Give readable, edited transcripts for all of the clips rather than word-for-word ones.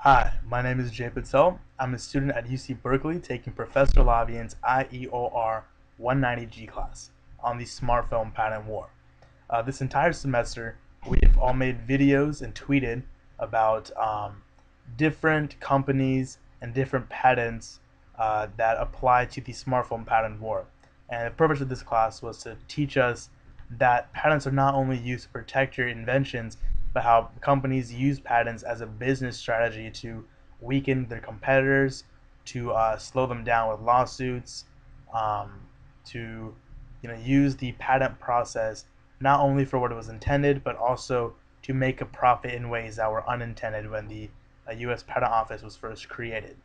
Hi, my name is Jay Patel. I'm a student at UC Berkeley taking Professor Lavian's IEOR 190G class on the smartphone patent war. This entire semester, we've all made videos and tweeted about different companies and different patents that apply to the smartphone patent war. And the purpose of this class was to teach us that patents are not only used to protect your inventions, but how companies use patents as a business strategy to weaken their competitors, to slow them down with lawsuits, to use the patent process not only for what it was intended, but also to make a profit in ways that were unintended when the U.S. Patent Office was first created.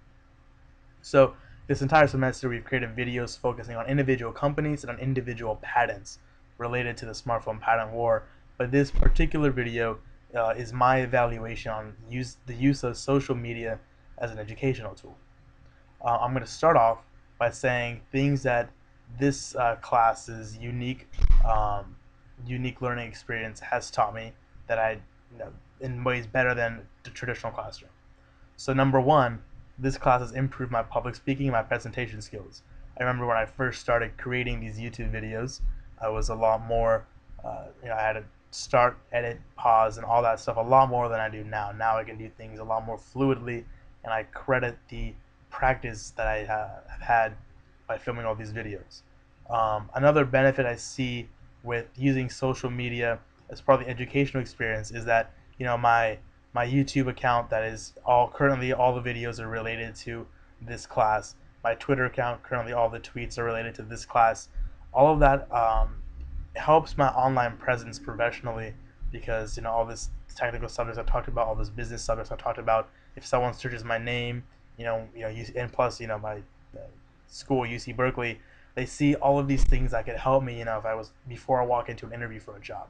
So this entire semester, we've created videos focusing on individual companies and on individual patents related to the smartphone patent war. But this particular video is my evaluation on the use of social media as an educational tool. I'm going to start off by saying things that this class's unique learning experience has taught me that in ways better than the traditional classroom. So number one, this class has improved my public speaking and my presentation skills. I remember when I first started creating these YouTube videos, I was a lot more, I had to start, edit, pause, and all that stuff a lot more than I do now. Now I can do things a lot more fluidly, and I credit the practice that I have had by filming all these videos. Another benefit I see with using social media as part of the educational experience is that my YouTube account that is currently all the videos are related to this class. My Twitter account, currently all the tweets are related to this class. All of that helps my online presence professionally because all this technical subjects I talked about, all this business subjects I talked about. If someone searches my name, and plus my school UC Berkeley, they see all of these things that could help me. If I was before I walk into an interview for a job.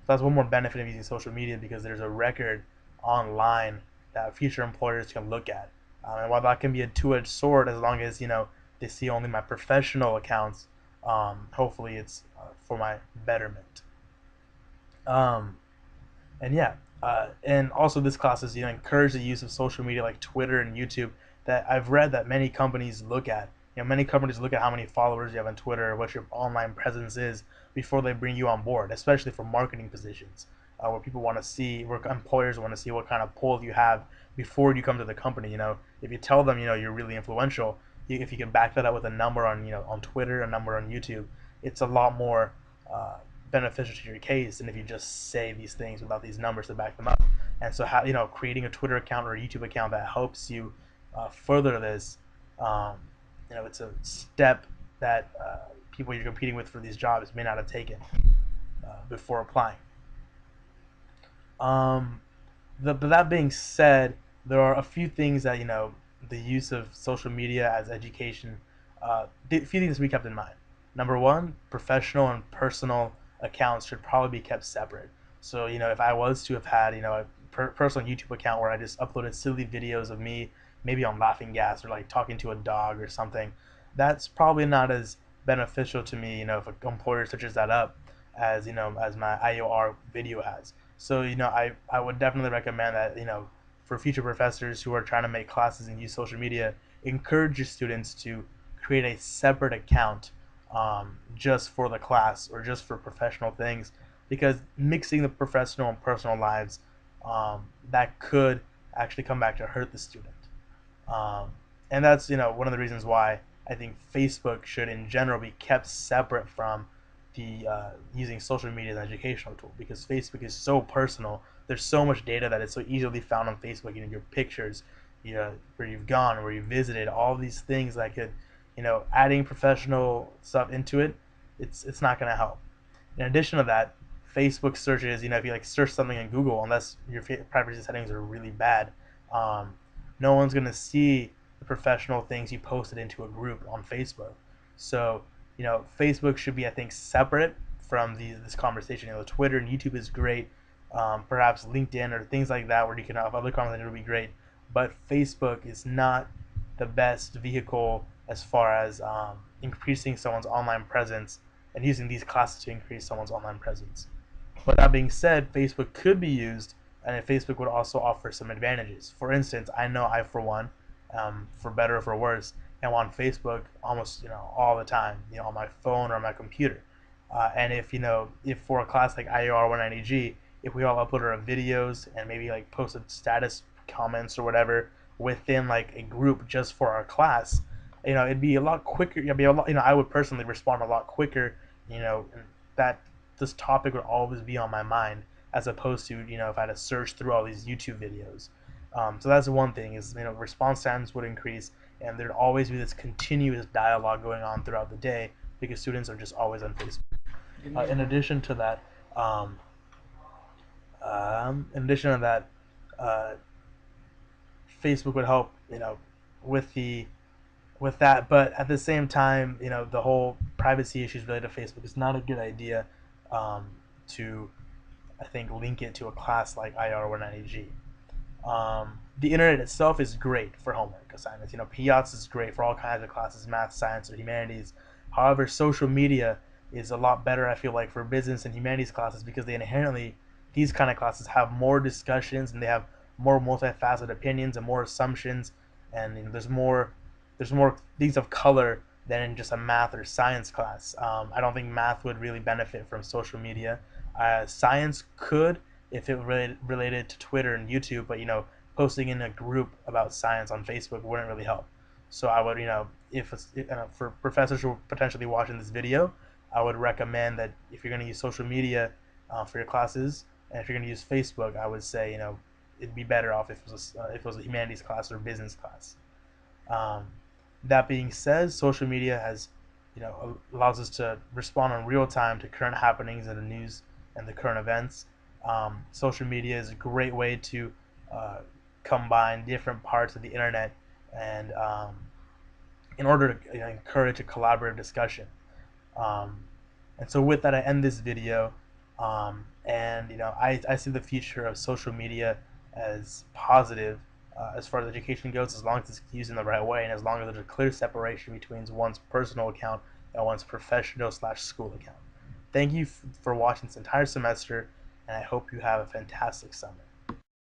So that's one more benefit of using social media because there's a record online that future employers can look at. And while that can be a two-edged sword, as long as they see only my professional accounts, hopefully it's for my betterment. Um, and yeah, and also this class is encourage the use of social media like Twitter and YouTube that I've read that many companies look at. Many companies look at how many followers you have on Twitter, what your online presence is before they bring you on board, especially for marketing positions, where people want to see, where employers want to see what kind of pull you have before you come to the company. If you tell them you're really influential, if you can back that up with a number on Twitter, a number on YouTube, it's a lot more beneficial to your case than if you just say these things without these numbers to back them up. And so, creating a Twitter account or a YouTube account that helps you further this, it's a step that people you're competing with for these jobs may not have taken before applying. But that being said, there are a few things that the use of social media as education. A few things we kept in mind. Number one, professional and personal accounts should probably be kept separate. So if I was to have had a personal YouTube account where I just uploaded silly videos of me, maybe on laughing gas or like talking to a dog or something, that's probably not as beneficial to me. If an employer searches that up as my IEOR video has. So I would definitely recommend that for future professors who are trying to make classes and use social media, encourage your students to create a separate account just for the class or just for professional things, because mixing the professional and personal lives, that could actually come back to hurt the student. And that's one of the reasons why I think Facebook should in general be kept separate from the using social media as an educational tool, because Facebook is so personal. There's so much data that is so easily found on Facebook. Your pictures, where you've gone, where you visited, all these things that could, adding professional stuff into it, it's not going to help. In addition to that, Facebook searches, if you search something in Google, unless your privacy settings are really bad, no one's going to see the professional things you posted into a group on Facebook. So, Facebook should be, I think, separate from this conversation. Twitter and YouTube is great. Perhaps LinkedIn or things like that where you can have other content would be great. But Facebook is not the best vehicle as far as increasing someone's online presence and using these classes to increase someone's online presence. But that being said, Facebook could be used and Facebook would also offer some advantages. For instance, I know I, for one, for better or for worse, am on Facebook almost all the time, on my phone or on my computer. And if for a class like IEOR 190G, if we all uploaded our videos and maybe like posted status comments or whatever within like a group just for our class, it'd be a lot quicker. It'd be a lot, I would personally respond a lot quicker, and that this topic would always be on my mind as opposed to if I had to search through all these YouTube videos. So that's one thing is response times would increase, and there'd always be this continuous dialogue going on throughout the day because students are just always on Facebook. In addition to that, um, in addition to that, uh, Facebook would help with the with that, but at the same time, the whole privacy issues related to Facebook is not a good idea to I think link it to a class like IR 190G. The internet itself is great for homework assignments. PIATS is great for all kinds of classes, math, science, or humanities. However, social media is a lot better, I feel like, for business and humanities classes because they inherently, these kind of classes have more discussions and they have more multifaceted opinions and more assumptions, and there's more things of color than in just a math or science class. I don't think math would really benefit from social media. Science could if it related to Twitter and YouTube, but posting in a group about science on Facebook wouldn't really help. So I would, if it's for professors who are potentially watching this video, I would recommend that if you're going to use social media for your classes, and if you're going to use Facebook, I would say it'd be better off if it was a humanities class or business class. Um, that being said, social media has, allows us to respond in real time to current happenings in the news and the current events. Social media is a great way to uh, combine different parts of the internet and in order to encourage a collaborative discussion. Um, and so with that, I end this video. And I see the future of social media as positive as far as education goes, as long as it's used in the right way and as long as there's a clear separation between one's personal account and one's professional/school account. Thank you for watching this entire semester, and I hope you have a fantastic summer.